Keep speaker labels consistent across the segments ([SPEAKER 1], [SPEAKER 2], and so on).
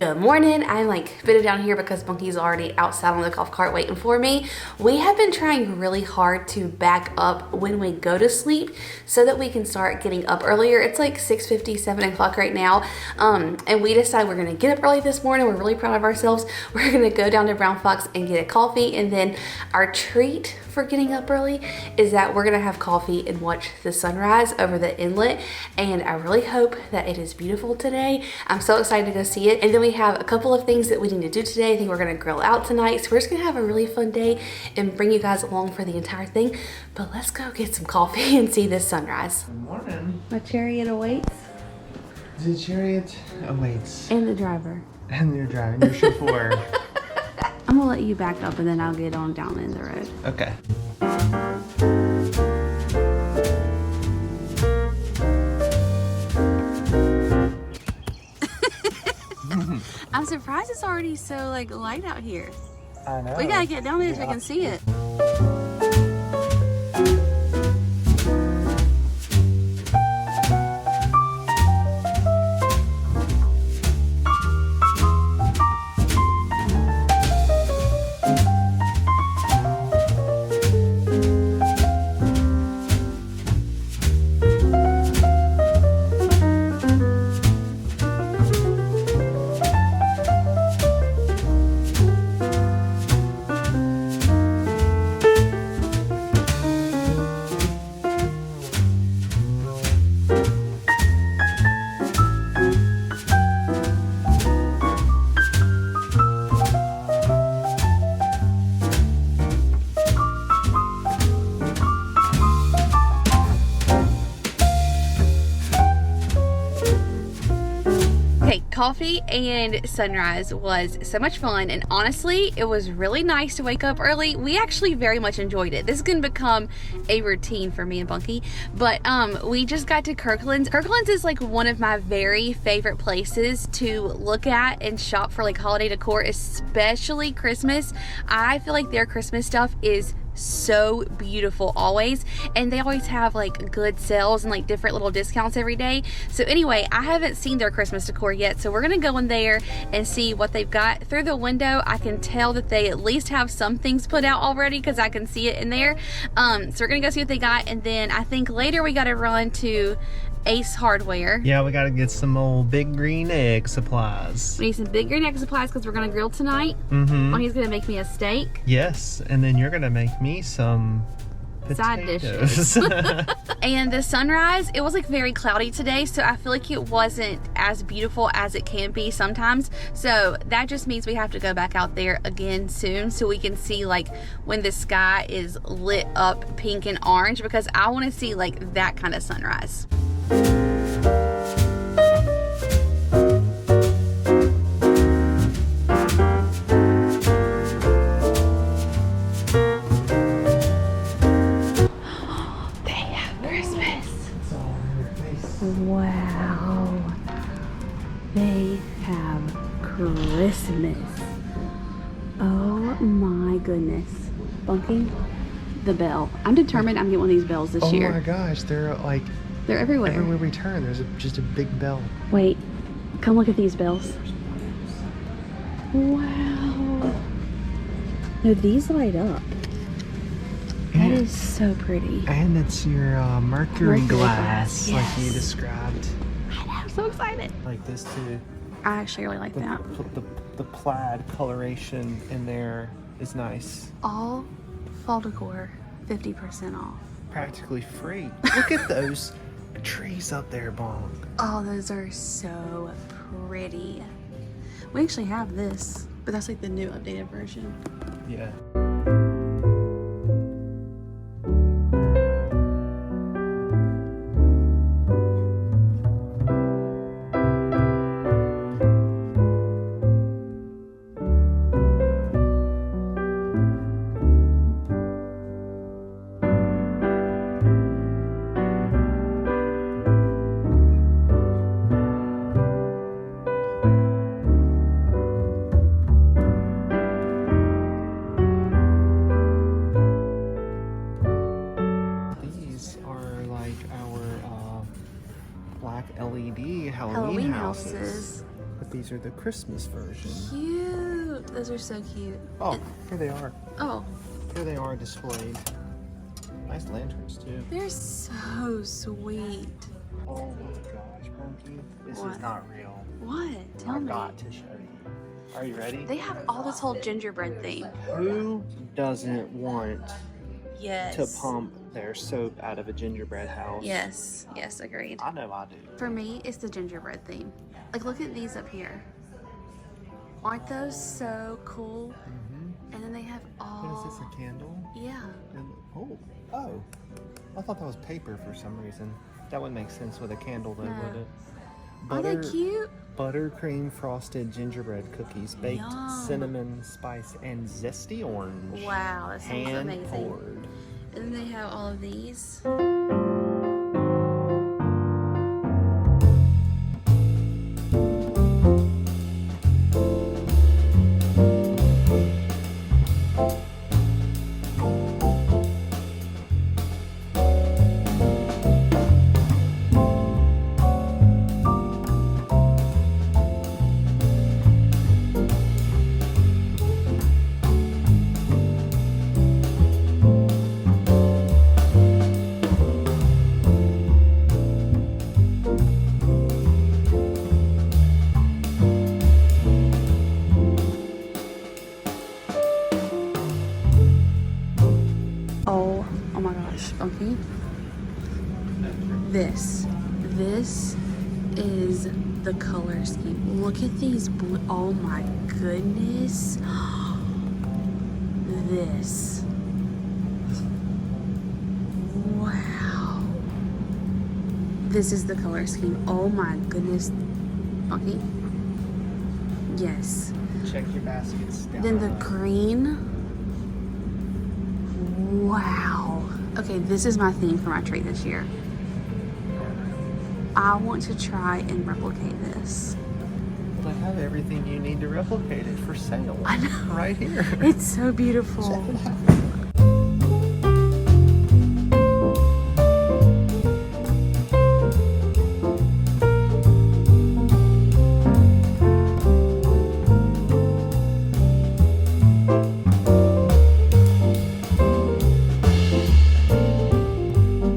[SPEAKER 1] Good morning. I'm like fitted down here because Bunky's already outside on the golf cart waiting for me. We have been trying really hard to back up when we go to sleep so that we can start getting up earlier. It's like 6:50, 7 o'clock right now. And we decided we're gonna get up early this morning. We're really proud of ourselves. We're gonna go down to Brown Fox and get a coffee. And then our treat for getting up early is that we're gonna have coffee and watch the sunrise over the inlet. And I really hope that it is beautiful today. I'm so excited to go see it. And then we have a couple of things that we need to do today. I think we're gonna grill out tonight. So we're just gonna have a really fun day and bring you guys along for the entire thing. But let's go get some coffee and see this sunrise.
[SPEAKER 2] Good morning.
[SPEAKER 1] My chariot awaits.
[SPEAKER 2] The chariot awaits.
[SPEAKER 1] And the driver.
[SPEAKER 2] And you're driving your chauffeur.
[SPEAKER 1] I'm gonna let you back up and then I'll get on down in the road.
[SPEAKER 2] Okay.
[SPEAKER 1] I'm surprised it's already so like light out here.
[SPEAKER 2] I know.
[SPEAKER 1] We gotta get down there so we can see it. Coffee and sunrise was so much fun, and honestly it was really nice to wake up early. We actually very much enjoyed it. This is gonna become a routine for me and Bunky, but we just got to Kirkland's. Kirkland's is like one of my very favorite places to look at and shop for like holiday decor, especially Christmas. I feel like their Christmas stuff is so beautiful always, and they always have like good sales and like different little discounts every day. So anyway, I haven't seen their Christmas decor yet, so we're gonna go in there and see what they've got. Through the window I can tell that they at least have some things put out already because I can see it in there. So we're gonna go see what they got, and then I think later we gotta run to Ace Hardware.
[SPEAKER 2] Yeah, we gotta get some old big green egg supplies.
[SPEAKER 1] We need some big green egg supplies because we're gonna grill tonight. He's gonna make me a steak.
[SPEAKER 2] Yes, and then you're gonna make me some
[SPEAKER 1] side dishes. And the sunrise, it was like very cloudy today, so I feel like it wasn't as beautiful as it can be sometimes. So that just means we have to go back out there again soon so we can see like when the sky is lit up pink and orange, because I want to see like that kind of sunrise. Wow, they have Christmas. Oh my goodness. Bunky, the bell. I'm determined I'm getting one of these bells this year.
[SPEAKER 2] Oh my gosh, they're like...
[SPEAKER 1] They're everywhere.
[SPEAKER 2] Everywhere we turn, there's just a big bell.
[SPEAKER 1] Wait, come look at these bells. Wow. No, these light up. That is so pretty.
[SPEAKER 2] And it's your mercury glass,
[SPEAKER 1] yes,
[SPEAKER 2] like you described.
[SPEAKER 1] I know, I'm so excited.
[SPEAKER 2] Like this too.
[SPEAKER 1] I actually really like that.
[SPEAKER 2] The plaid coloration in there is nice.
[SPEAKER 1] All fall decor, 50% off.
[SPEAKER 2] Practically free. Look at those trees up there, Bong.
[SPEAKER 1] Oh, those are so pretty. We actually have this, but that's like the new updated version.
[SPEAKER 2] Yeah. LED Halloween houses. But these are the Christmas version.
[SPEAKER 1] Cute. Those are so cute.
[SPEAKER 2] Oh, here they are.
[SPEAKER 1] Oh.
[SPEAKER 2] Here they are displayed. Nice lanterns too.
[SPEAKER 1] They're so sweet.
[SPEAKER 2] Oh my gosh, Punky. This
[SPEAKER 1] What?
[SPEAKER 2] is not real.
[SPEAKER 1] What? Tell
[SPEAKER 2] I've
[SPEAKER 1] me.
[SPEAKER 2] got to show you. Are you ready?
[SPEAKER 1] They have all this whole gingerbread theme.
[SPEAKER 2] Who doesn't want
[SPEAKER 1] Yes.
[SPEAKER 2] to pump their soap out of a gingerbread house?
[SPEAKER 1] Yes. Yes, agreed.
[SPEAKER 2] I know I do.
[SPEAKER 1] For me, it's the gingerbread theme. Like, look at these up here. Aren't those so cool?
[SPEAKER 2] Mm-hmm.
[SPEAKER 1] And then they have all...
[SPEAKER 2] What is this, a candle?
[SPEAKER 1] Yeah.
[SPEAKER 2] And, oh. I thought that was paper for some reason. That would make sense with a candle though,
[SPEAKER 1] No.
[SPEAKER 2] would it?
[SPEAKER 1] Are they cute?
[SPEAKER 2] Buttercream frosted gingerbread cookies, baked
[SPEAKER 1] Yum.
[SPEAKER 2] cinnamon, spice, and zesty orange.
[SPEAKER 1] Wow, that sounds
[SPEAKER 2] Hand
[SPEAKER 1] amazing.
[SPEAKER 2] poured.
[SPEAKER 1] And then they have all of these. Oh my gosh, okay. This is the color scheme. Look at these blue, oh my goodness. This. Wow. This is the color scheme. Oh my goodness. Okay. Yes.
[SPEAKER 2] Check your baskets down.
[SPEAKER 1] Then the green. Wow. Okay, this is my theme for my tree this year. I want to try and replicate this.
[SPEAKER 2] Well, they have everything you need to replicate it for sale.
[SPEAKER 1] I know.
[SPEAKER 2] Right here.
[SPEAKER 1] It's so beautiful.
[SPEAKER 2] Check it out.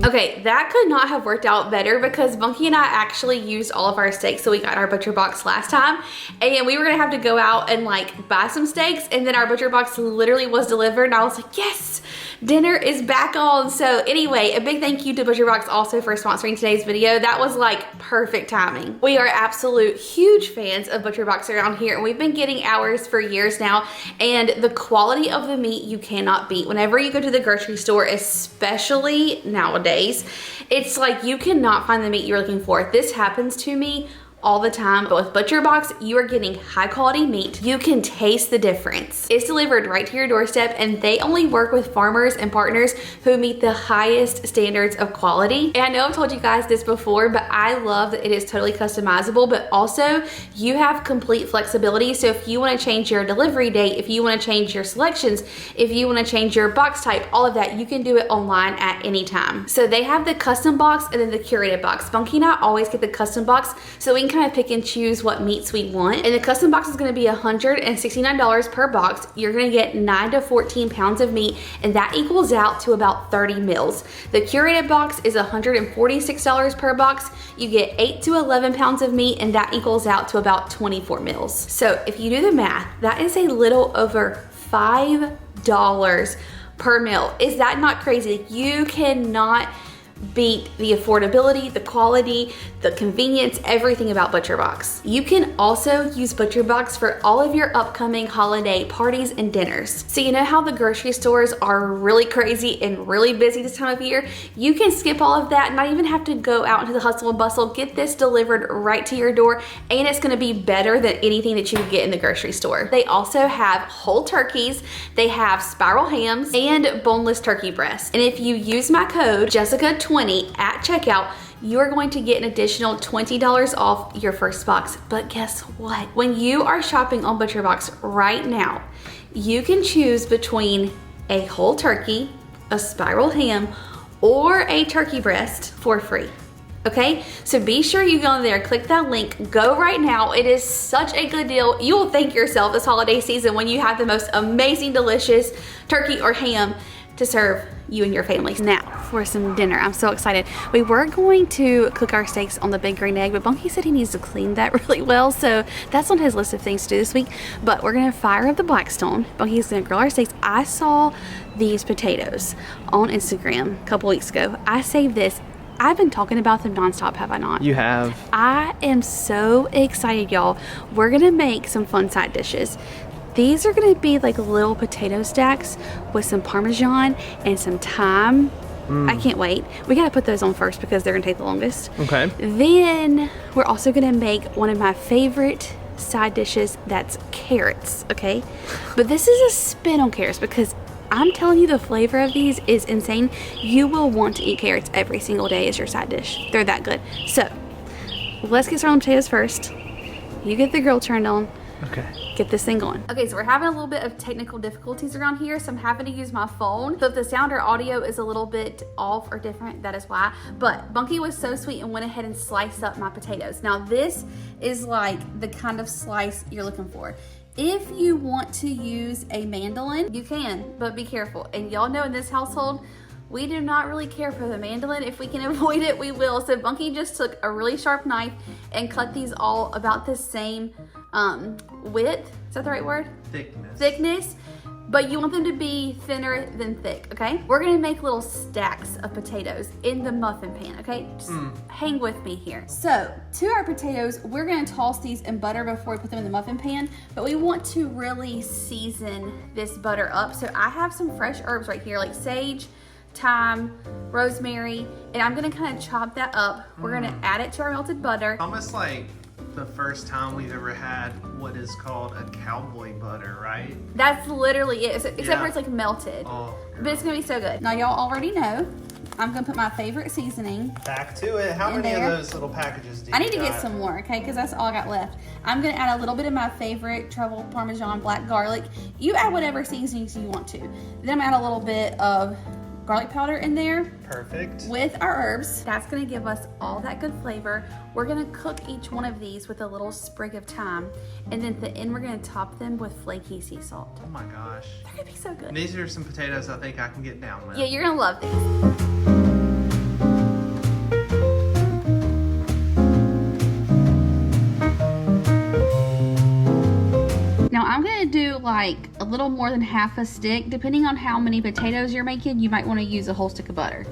[SPEAKER 1] Okay, that could not have worked out better because Bunky and I actually used all of our steaks so we got our butcher box last time, and we were gonna have to go out and like buy some steaks, and then our butcher box literally was delivered and I was like, yes, dinner is back on. So anyway, a big thank you to Butcher Box also for sponsoring today's video. That was like perfect timing. We are absolute huge fans of Butcher Box around here, and we've been getting ours for years now, and the quality of the meat you cannot beat. Whenever you go to the grocery store, especially nowadays, it's like you cannot find the meat you're looking for. This happens to me all the time, but with Butcher Box, you are getting high quality meat. You can taste the difference. It's delivered right to your doorstep, and they only work with farmers and partners who meet the highest standards of quality. And I know I've told you guys this before, but I love that it is totally customizable, but also you have complete flexibility. So if you want to change your delivery date, if you want to change your selections, if you want to change your box type, all of that, you can do it online at any time. So they have the custom box and then the curated box. Bunky and I always get the custom box so we can kind of pick and choose what meats we want. And the custom box is going to be $169 per box. You're going to get 9 to 14 pounds of meat, and that equals out to about 30 meals. The curated box is $146 per box. You get 8 to 11 pounds of meat, and that equals out to about 24 meals. So if you do the math, that is a little over $5 per meal. Is that not crazy? You cannot beat the affordability, the quality, the convenience, everything about Butcher Box. You can also use Butcher Box for all of your upcoming holiday parties and dinners. So you know how the grocery stores are really crazy and really busy this time of year? You can skip all of that, not even have to go out into the hustle and bustle. Get this delivered right to your door, and it's gonna be better than anything that you can get in the grocery store. They also have whole turkeys, they have spiral hams, and boneless turkey breasts. And if you use my code Jessica20 at checkout, you're going to get an additional $20 off your first box. But guess what? When you are shopping on Butcher Box right now, you can choose between a whole turkey, a spiral ham, or a turkey breast for free. Okay, so be sure you go in there, click that link, go right now. It is such a good deal. You will thank yourself this holiday season when you have the most amazing, delicious turkey or ham to serve you and your family. Now for some dinner. I'm so excited. We were going to cook our steaks on the big green egg, but Bunky said he needs to clean that really well, so that's on his list of things to do this week. But we're gonna fire up the Blackstone. Bunky's gonna grill our steaks. I saw these potatoes on Instagram a couple weeks ago. I saved this. I've been talking about them nonstop, have I not?
[SPEAKER 2] You have.
[SPEAKER 1] I am so excited, y'all. We're gonna make some fun side dishes. These are gonna be like little potato stacks with some Parmesan and some thyme. I can't wait. We gotta put those on first because they're gonna take the longest.
[SPEAKER 2] Okay.
[SPEAKER 1] Then we're also gonna make one of my favorite side dishes, that's carrots, okay? But this is a spin on carrots because I'm telling you, the flavor of these is insane. You will want to eat carrots every single day as your side dish. They're that good. So let's get started on potatoes first. You get the grill turned on.
[SPEAKER 2] Okay.
[SPEAKER 1] Get this thing going. Okay, so we're having a little bit of technical difficulties around here, so I'm having to use my phone. So if the sound or audio is a little bit off or different, that is why. But Bunky was so sweet and went ahead and sliced up my potatoes. Now this is like the kind of slice you're looking for. If you want to use a mandolin, you can, but be careful. And y'all know in this household, we do not really care for the mandolin. If we can avoid it, we will. So Bunky just took a really sharp knife and cut these all about the same width. Is that the right word? Thickness. But you want them to be thinner than thick, okay? We're gonna make little stacks of potatoes in the muffin pan, okay? Just hang with me here. So, to our potatoes, we're gonna toss these in butter before we put them in the muffin pan, but we want to really season this butter up. So I have some fresh herbs right here, like sage, thyme, rosemary, and I'm gonna kind of chop that up. We're gonna add it to our melted butter.
[SPEAKER 2] Almost like the first time we've ever had what is called a cowboy butter, right?
[SPEAKER 1] That's literally it, except for it's like melted.
[SPEAKER 2] Oh,
[SPEAKER 1] but it's gonna be so good. Now y'all already know, I'm gonna put my favorite seasoning.
[SPEAKER 2] Back to it. How many of those little packages do you
[SPEAKER 1] I need to
[SPEAKER 2] got?
[SPEAKER 1] get some more, okay? Because that's all I got left. I'm gonna add a little bit of my favorite truffle Parmesan black garlic. You add whatever seasonings you want to. Then I'm gonna add a little bit of garlic powder in there.
[SPEAKER 2] Perfect.
[SPEAKER 1] With our herbs. That's gonna give us all that good flavor. We're gonna cook each one of these with a little sprig of thyme. And then at the end, we're gonna top them with flaky sea salt.
[SPEAKER 2] Oh my gosh.
[SPEAKER 1] They're gonna be so good.
[SPEAKER 2] These are some potatoes I think I can get down with.
[SPEAKER 1] Yeah, you're gonna love these. Now I'm gonna do like a little more than half a stick. Depending on how many potatoes you're making, you might wanna use a whole stick of butter.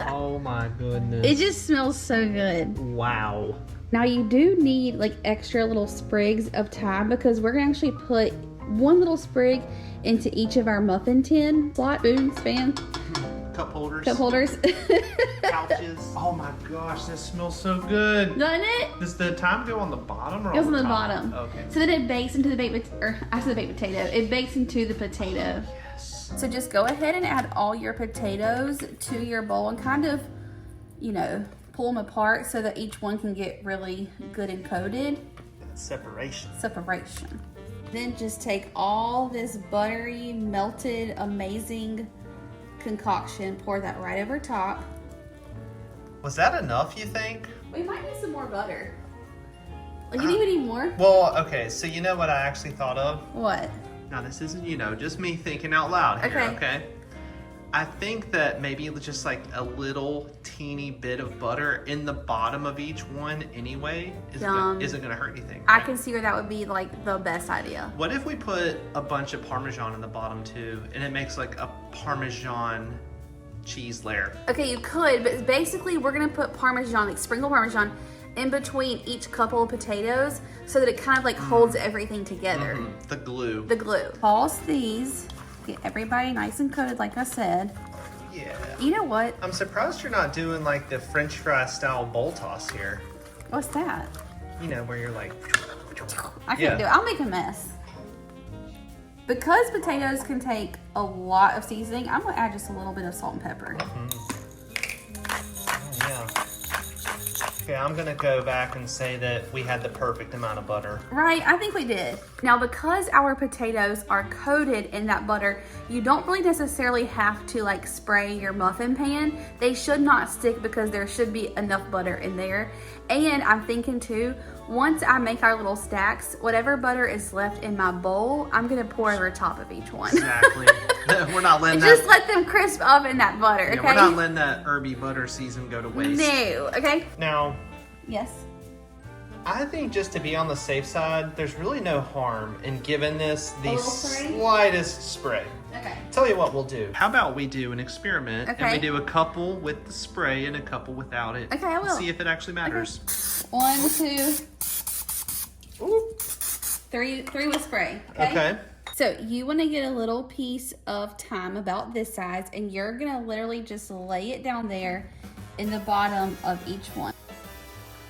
[SPEAKER 2] Oh my goodness.
[SPEAKER 1] It just smells so good.
[SPEAKER 2] Wow.
[SPEAKER 1] Now you do need like extra little sprigs of thyme because we're gonna actually put one little sprig into each of our muffin tin slot, spoon, span,
[SPEAKER 2] Cup holders.
[SPEAKER 1] Pouches.
[SPEAKER 2] Oh my gosh, this smells so good.
[SPEAKER 1] Doesn't it?
[SPEAKER 2] Does the thyme go on the bottom or
[SPEAKER 1] It goes on the
[SPEAKER 2] top?
[SPEAKER 1] bottom.
[SPEAKER 2] Okay.
[SPEAKER 1] So then it bakes into the baked, potato. It bakes into the potato.
[SPEAKER 2] Yes.
[SPEAKER 1] So just go ahead and add all your potatoes to your bowl and kind of, you know, pull them apart so that each one can get really good and coated.
[SPEAKER 2] Separation.
[SPEAKER 1] Then just take all this buttery, melted, amazing concoction, pour that right over top.
[SPEAKER 2] Was that enough, you think?
[SPEAKER 1] We might need some more butter. Like, you need any more?
[SPEAKER 2] Well, okay, so you know what I actually thought of?
[SPEAKER 1] What?
[SPEAKER 2] Now this isn't, just me thinking out loud here, okay? I think that maybe just like a little teeny bit of butter in the bottom of each one anyway isn't gonna hurt anything.
[SPEAKER 1] Right? I can see where that would be like the best idea.
[SPEAKER 2] What if we put a bunch of Parmesan in the bottom too, and it makes like a Parmesan cheese layer?
[SPEAKER 1] Okay, you could, but basically we're gonna put Parmesan, like sprinkled Parmesan, in between each couple of potatoes so that it kind of like holds everything together.
[SPEAKER 2] The glue.
[SPEAKER 1] Pause these. Get everybody nice and coated, like I said.
[SPEAKER 2] Yeah.
[SPEAKER 1] You know what?
[SPEAKER 2] I'm surprised you're not doing like the French fry style bowl toss here.
[SPEAKER 1] What's that?
[SPEAKER 2] You know, where you're like...
[SPEAKER 1] I can't do it. I'll make a mess. Because potatoes can take a lot of seasoning, I'm gonna add just a little bit of salt and pepper.
[SPEAKER 2] Oh, yeah. Okay, I'm gonna go back and say that we had the perfect amount of butter.
[SPEAKER 1] Right, I think we did. Now, because our potatoes are coated in that butter, you don't really necessarily have to like spray your muffin pan. They should not stick because there should be enough butter in there. And I'm thinking too, once I make our little stacks, whatever butter is left in my bowl, I'm gonna pour over top of each one.
[SPEAKER 2] Exactly. We're not letting
[SPEAKER 1] Just let them crisp up in that butter, okay?
[SPEAKER 2] Yeah, we're not letting that herby butter season go to waste.
[SPEAKER 1] No, okay?
[SPEAKER 2] Now,
[SPEAKER 1] yes.
[SPEAKER 2] I think just to be on the safe side, there's really no harm in giving this the
[SPEAKER 1] spray?
[SPEAKER 2] slightest spray.
[SPEAKER 1] Okay.
[SPEAKER 2] Tell you what we'll do. How about we do an experiment and
[SPEAKER 1] Okay.
[SPEAKER 2] we do a couple with the spray and a couple without it.
[SPEAKER 1] Okay, I will.
[SPEAKER 2] See if it actually matters.
[SPEAKER 1] Okay. 1, 2,
[SPEAKER 2] Ooh.
[SPEAKER 1] 3 with spray.
[SPEAKER 2] Okay.
[SPEAKER 1] So you want to get a little piece of thyme about this size, and you're gonna literally just lay it down there in the bottom of each one.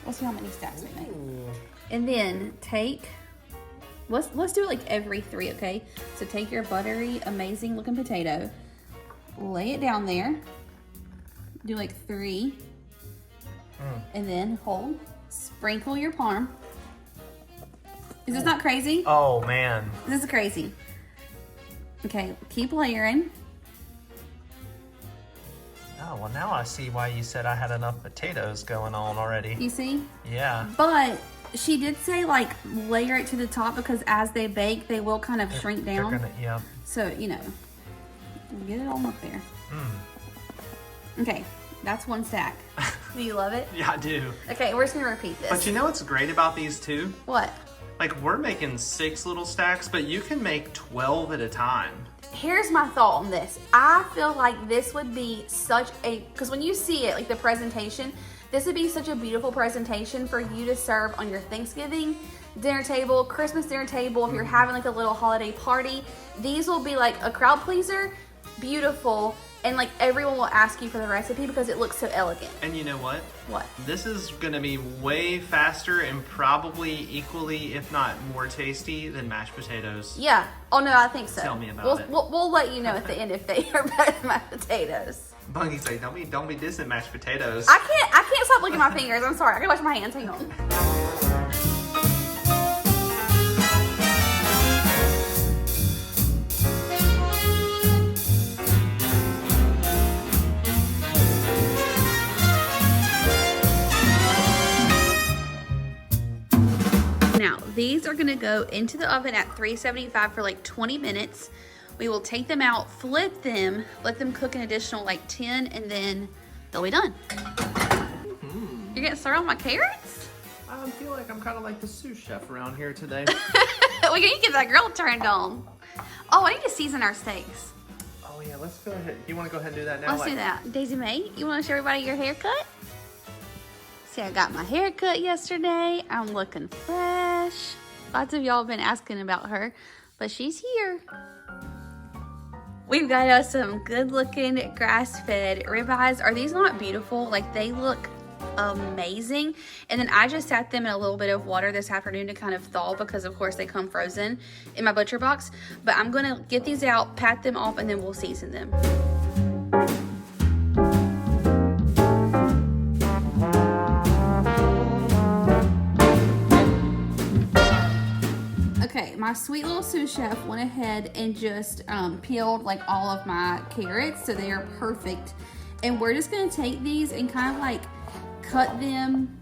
[SPEAKER 1] We'll see how many stacks we make.
[SPEAKER 2] Ooh.
[SPEAKER 1] And then take, let's do it like every 3, okay? So take your buttery, amazing looking potato, lay it down there, do like 3, and then hold, sprinkle your parm. Is this not crazy?
[SPEAKER 2] Oh man.
[SPEAKER 1] This is crazy. Okay, keep layering.
[SPEAKER 2] Oh, well now I see why you said I had enough potatoes going on already.
[SPEAKER 1] You see?
[SPEAKER 2] Yeah.
[SPEAKER 1] But she did say like layer it to the top because as they bake, they will kind of shrink down.
[SPEAKER 2] They're gonna, yeah.
[SPEAKER 1] So, you know, get it all up there. Okay, that's 1 stack. Do you love it?
[SPEAKER 2] Yeah, I do.
[SPEAKER 1] Okay, we're just gonna repeat this.
[SPEAKER 2] But you know what's great about these two?
[SPEAKER 1] What?
[SPEAKER 2] Like we're making 6 little stacks, but you can make 12 at a time.
[SPEAKER 1] Here's my thought on this. I feel like this would be such a, because when you see it, like the presentation, this would be such a beautiful presentation for you to serve on your Thanksgiving dinner table, Christmas dinner table, if you're having like a little holiday party. These will be like a crowd pleaser, beautiful, and like everyone will ask you for the recipe because it looks so elegant.
[SPEAKER 2] And you know what?
[SPEAKER 1] What?
[SPEAKER 2] This is gonna be way faster and probably equally, if not more tasty than mashed potatoes.
[SPEAKER 1] Yeah. Oh no, I think so.
[SPEAKER 2] Tell me about it.
[SPEAKER 1] We'll let you know at the end if they are better than mashed potatoes.
[SPEAKER 2] Bunky's like, don't be dissing mashed potatoes.
[SPEAKER 1] I can't stop looking at my fingers. I'm sorry. I gotta wash my hands. Hang on. Now, these are gonna go into the oven at 375 for like 20 minutes. We will take them out, flip them, let them cook an additional like 10, and then they'll be done. You're getting started on my carrots?
[SPEAKER 2] I feel like I'm kind of like the sous chef around here today.
[SPEAKER 1] We need to get that grill turned on. Oh, I need to season our steaks.
[SPEAKER 2] Oh yeah, let's go ahead. You want to go ahead and do that now?
[SPEAKER 1] Let's do that. Daisy Mae, you want to show everybody your haircut? See, I got my haircut yesterday. I'm looking fresh. Lots of y'all have been asking about her, but she's here. We've got us some good looking grass-fed ribeyes. Are these not beautiful? Like, they look amazing. And then I just sat them in a little bit of water this afternoon to kind of thaw because of course they come frozen in my butcher box. But I'm gonna get these out, pat them off, and then we'll season them. Okay, my sweet little sous chef went ahead and just peeled like all of my carrots so they are perfect. And we're just gonna take these and kind of like cut them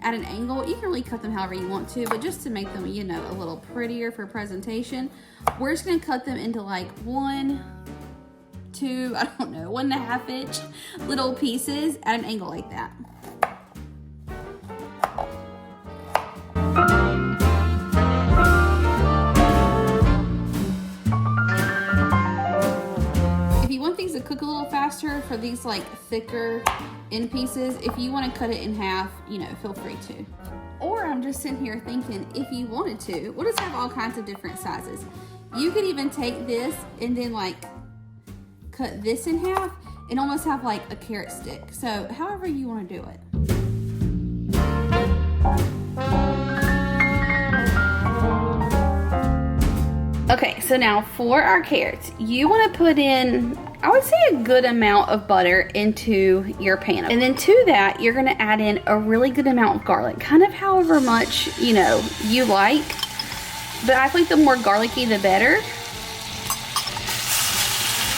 [SPEAKER 1] at an angle. You can really cut them however you want to, but just to make them, you know, a little prettier for presentation, we're just gonna cut them into like 1, 2, I don't know, 1.5 inch little pieces at an angle like that. If you want things to cook a little faster for these like thicker end pieces, if you want to cut it in half, you know, feel free to. Or I'm just sitting here thinking, if you wanted to, we'll just have all kinds of different sizes. You could even take this and then like cut this in half and almost have like a carrot stick. So however you want to do it. Okay, so now for our carrots, you want to put in I would say a good amount of butter into your pan. And then to that, you're gonna add in a really good amount of garlic, kind of however much, you know, you like. But I think the more garlicky, the better.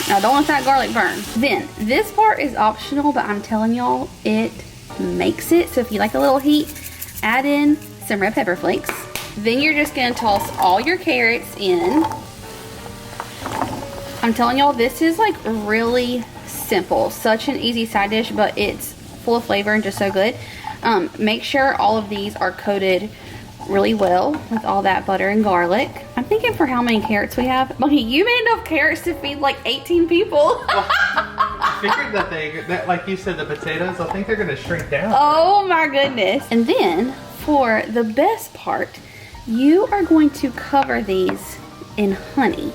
[SPEAKER 1] Now, don't let that garlic burn. Then, this part is optional, but I'm telling y'all, it makes it. So if you like a little heat, add in some red pepper flakes. Then you're just gonna toss all your carrots in. I'm telling y'all, this is like really simple. Such an easy side dish, but it's full of flavor and just so good. Make sure all of these are coated really well with all that butter and garlic. I'm thinking for how many carrots we have. Monkey, you made enough carrots to feed like 18 people.
[SPEAKER 2] Well, I figured that like you said, the potatoes, I think they're gonna shrink down.
[SPEAKER 1] Oh my goodness. And then for the best part, you are going to cover these in honey.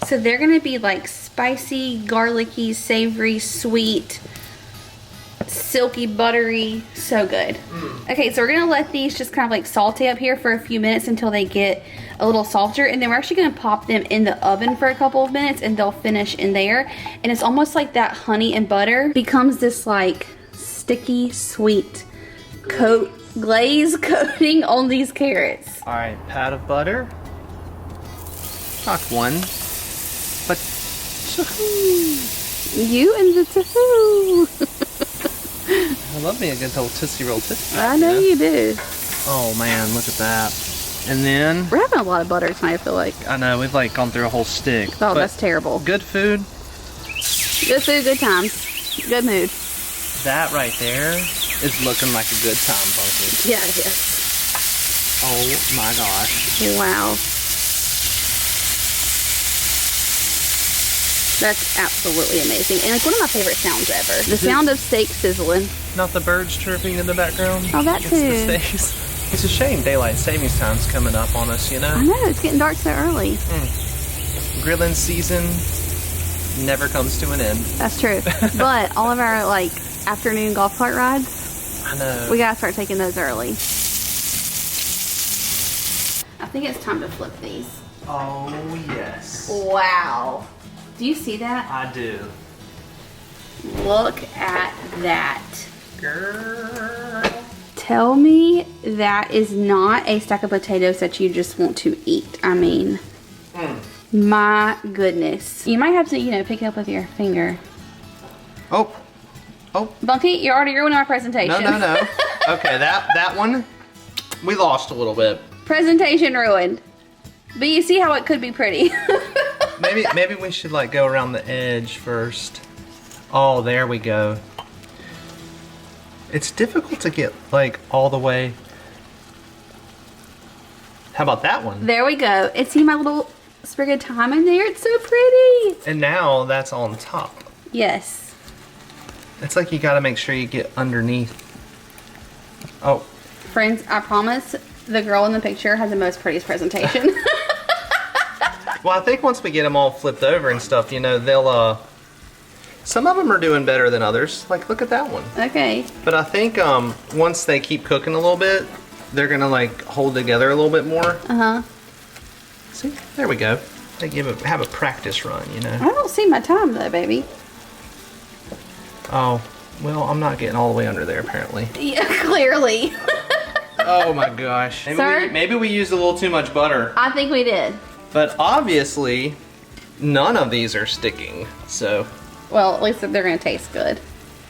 [SPEAKER 1] So they're gonna be like spicy, garlicky, savory, sweet, silky, buttery, so good. Okay, so we're gonna let these just kind of like saute up here for a few minutes until they get a little softer, and then we're actually gonna pop them in the oven for a couple of minutes and they'll finish in there. And it's almost like that honey and butter becomes this like sticky, sweet glaze coating on these carrots.
[SPEAKER 2] All right, pat of butter. Not one, but
[SPEAKER 1] you and the tahoo.
[SPEAKER 2] I love me a good old Tootsie Roll Tootsie.
[SPEAKER 1] I know you do.
[SPEAKER 2] Oh man, look at that. And then
[SPEAKER 1] We're having a lot of butter tonight, I feel like.
[SPEAKER 2] I know we've like gone through a whole stick.
[SPEAKER 1] Oh, that's terrible.
[SPEAKER 2] Good food.
[SPEAKER 1] Good food, good times. Good mood.
[SPEAKER 2] That right there is looking like a good time, Bunky.
[SPEAKER 1] Yeah, it is.
[SPEAKER 2] Oh my gosh.
[SPEAKER 1] Wow. That's absolutely amazing. And like one of my favorite sounds ever. The sound of steak sizzling.
[SPEAKER 2] Not the birds chirping in the background.
[SPEAKER 1] Oh, that too.
[SPEAKER 2] It's the steaks. It's a shame daylight savings time's coming up on us, you know?
[SPEAKER 1] I know, it's getting dark so early.
[SPEAKER 2] Grilling season never comes to an end.
[SPEAKER 1] That's true. But all of our like afternoon golf cart rides,
[SPEAKER 2] I know.
[SPEAKER 1] we gotta start taking those early. I think it's time to flip these.
[SPEAKER 2] Oh, yes.
[SPEAKER 1] Wow. Do you see that?
[SPEAKER 2] I do.
[SPEAKER 1] Look at that.
[SPEAKER 2] Girl.
[SPEAKER 1] Tell me that is not a stack of potatoes that you just want to eat. I mean, my goodness. You might have to, you know, pick it up with your finger.
[SPEAKER 2] Oh. Oh.
[SPEAKER 1] Bunky, you're already ruining my presentation.
[SPEAKER 2] No. Okay, that one, we lost a little bit.
[SPEAKER 1] Presentation ruined. But you see how it could be pretty.
[SPEAKER 2] Maybe we should like go around the edge first. Oh, there we go. It's difficult to get like all the way. How about that one?
[SPEAKER 1] There we go. And see my little sprig of thyme in there? It's so pretty.
[SPEAKER 2] And now that's on top.
[SPEAKER 1] Yes.
[SPEAKER 2] It's like you gotta make sure you get underneath. Oh.
[SPEAKER 1] Friends, I promise the girl in the picture has the most prettiest presentation.
[SPEAKER 2] Well, I think once we get them all flipped over and stuff, you know, they'll, some of them are doing better than others. Like, look at that one.
[SPEAKER 1] Okay.
[SPEAKER 2] But I think, once they keep cooking a little bit, they're gonna, like, hold together a little bit more.
[SPEAKER 1] Uh-huh.
[SPEAKER 2] See, there we go. They have a practice run, you know.
[SPEAKER 1] I don't see my time though, baby.
[SPEAKER 2] Oh, well, I'm not getting all the way under there, apparently.
[SPEAKER 1] Yeah, clearly.
[SPEAKER 2] Oh my gosh. Maybe we used a little too much butter.
[SPEAKER 1] I think we did.
[SPEAKER 2] But obviously, none of these are sticking, so.
[SPEAKER 1] Well, at least they're gonna taste good.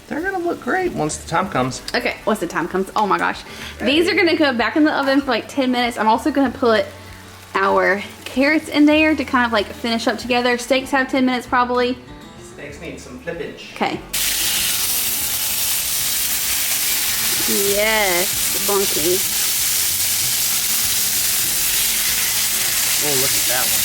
[SPEAKER 2] They're gonna look great once the time comes.
[SPEAKER 1] Okay, once the time comes. Oh my gosh. These are gonna go back in the oven for like 10 minutes. I'm also gonna put our carrots in there to kind of like finish up together. Steaks have 10 minutes probably.
[SPEAKER 2] Steaks need some flippage.
[SPEAKER 1] Okay. Yes, Bunky.
[SPEAKER 2] Oh, look at that one.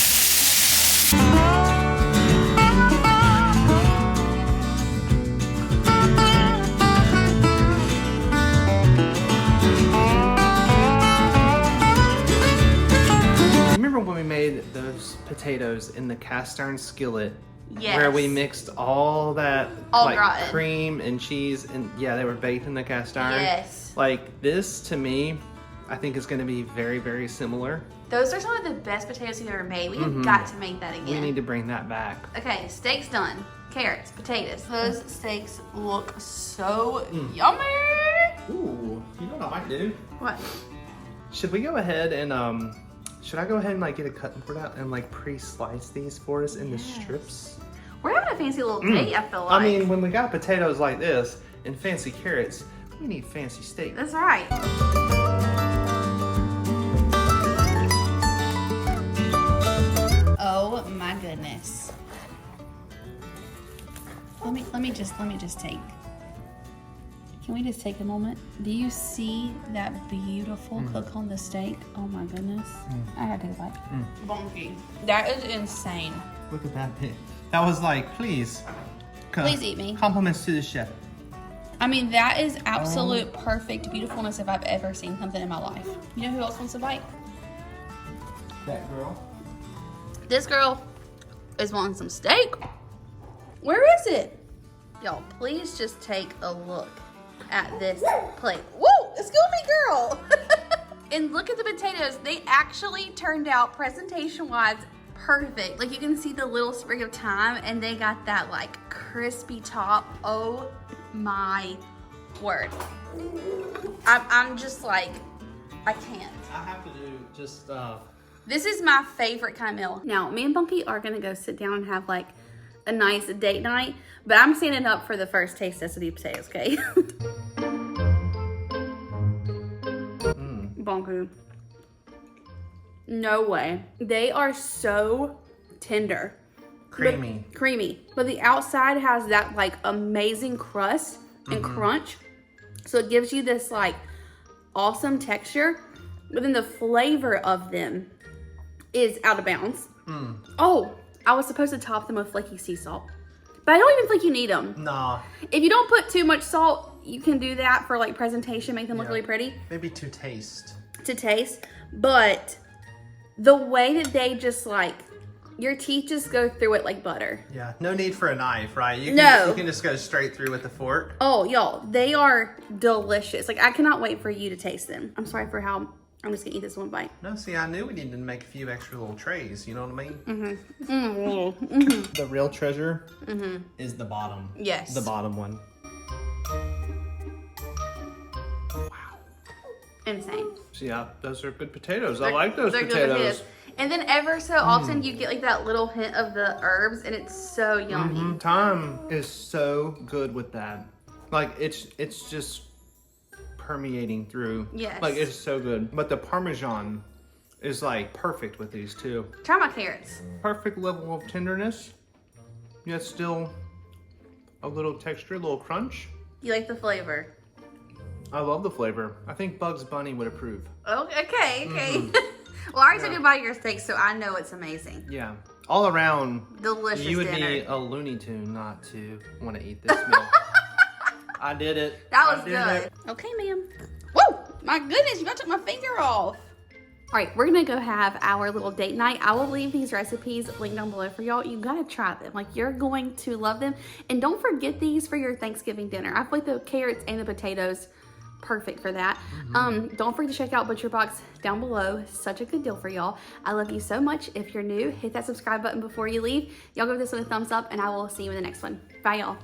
[SPEAKER 2] Remember when we made those potatoes in the cast iron skillet?
[SPEAKER 1] Yes.
[SPEAKER 2] Where we mixed all that
[SPEAKER 1] All rotten.
[SPEAKER 2] cream and cheese, and yeah, they were baked in the cast iron.
[SPEAKER 1] Yes.
[SPEAKER 2] Like, this to me I think is going to be very, very similar.
[SPEAKER 1] Those are some of the best potatoes we've ever made. We have got to make that again.
[SPEAKER 2] We need to bring that back.
[SPEAKER 1] Okay, steak's done. Carrots, potatoes. Those steaks look so yummy.
[SPEAKER 2] Ooh, you know what I might do?
[SPEAKER 1] What?
[SPEAKER 2] Should we go ahead and should I go ahead and like get a cutting board out and like pre-slice these for us into strips?
[SPEAKER 1] We're having a fancy little date, I feel like.
[SPEAKER 2] I mean, when we got potatoes like this and fancy carrots, we need fancy steak.
[SPEAKER 1] That's right. Oh my goodness. Let me just take. Can we just take a moment? Do you see that beautiful cook on the steak? Oh my goodness. I gotta take a bite. Bonky. That is insane.
[SPEAKER 2] Look at that pig. That was like, please
[SPEAKER 1] eat me.
[SPEAKER 2] Compliments to the chef.
[SPEAKER 1] I mean, that is absolute perfect beautifulness if I've ever seen something in my life. You know who else wants a bite?
[SPEAKER 2] That girl.
[SPEAKER 1] This girl is wanting some steak. Where is it? Y'all, please just take a look at this plate. Whoa, excuse me, girl. And look at the potatoes. They actually turned out presentation-wise perfect. Like you can see the little sprig of thyme and they got that like crispy top. Oh my word. I'm just like, I can't.
[SPEAKER 2] I have to do just
[SPEAKER 1] This is my favorite kind of meal. Now, me and Bunky are gonna go sit down and have like a nice date night, but I'm standing up for the first taste test of these potatoes, okay? Bunky. No way. They are so tender.
[SPEAKER 2] creamy.
[SPEAKER 1] Creamy. But the outside has that like amazing crust and crunch. So it gives you this like awesome texture, but then the flavor of them is out of bounds. Oh, I was supposed to top them with flaky sea salt, but I don't even think you need them.
[SPEAKER 2] Nah.
[SPEAKER 1] If you don't put too much salt, you can do that for like presentation, make them look really pretty.
[SPEAKER 2] Maybe to taste.
[SPEAKER 1] To taste, but the way that they just like, your teeth just go through it like butter.
[SPEAKER 2] Yeah, no need for a knife, right? You can just go straight through with the fork.
[SPEAKER 1] Oh, y'all, they are delicious. Like, I cannot wait for you to taste them. I'm sorry for how, I'm just gonna eat this one bite.
[SPEAKER 2] No, see, I knew we needed to make a few extra little trays, you know what I mean? The real treasure is the bottom.
[SPEAKER 1] Yes.
[SPEAKER 2] The bottom one.
[SPEAKER 1] Insane.
[SPEAKER 2] See, yeah, those are good potatoes. I like those
[SPEAKER 1] They're
[SPEAKER 2] potatoes.
[SPEAKER 1] good. And then ever so often you get like that little hint of the herbs and it's so yummy.
[SPEAKER 2] Thyme is so good with that. Like it's just permeating through.
[SPEAKER 1] Yes.
[SPEAKER 2] Like it's so good. But the Parmesan is like perfect with these too.
[SPEAKER 1] Try my carrots.
[SPEAKER 2] Perfect level of tenderness, yet still a little texture, a little crunch.
[SPEAKER 1] You like the flavor?
[SPEAKER 2] I love the flavor. I think Bugs Bunny would approve.
[SPEAKER 1] Oh, okay. Well, I already took a bite of your steak, so I know it's amazing.
[SPEAKER 2] Yeah. All around,
[SPEAKER 1] Delicious
[SPEAKER 2] you would
[SPEAKER 1] dinner.
[SPEAKER 2] be a Looney Tune not to want to eat this meal. I did it.
[SPEAKER 1] That was good. Okay, ma'am. Whoa! My goodness, you about took my finger off. All right, we're gonna go have our little date night. I will leave these recipes linked down below for y'all. You gotta try them. Like, you're going to love them. And don't forget these for your Thanksgiving dinner. I feel like the carrots and the potatoes, perfect for that. Don't forget to check out Butcher Box down below. Such a good deal for y'all. I love you so much. If you're new, hit that subscribe button before you leave. Y'all give this one a thumbs up and I will see you in the next one. Bye, y'all.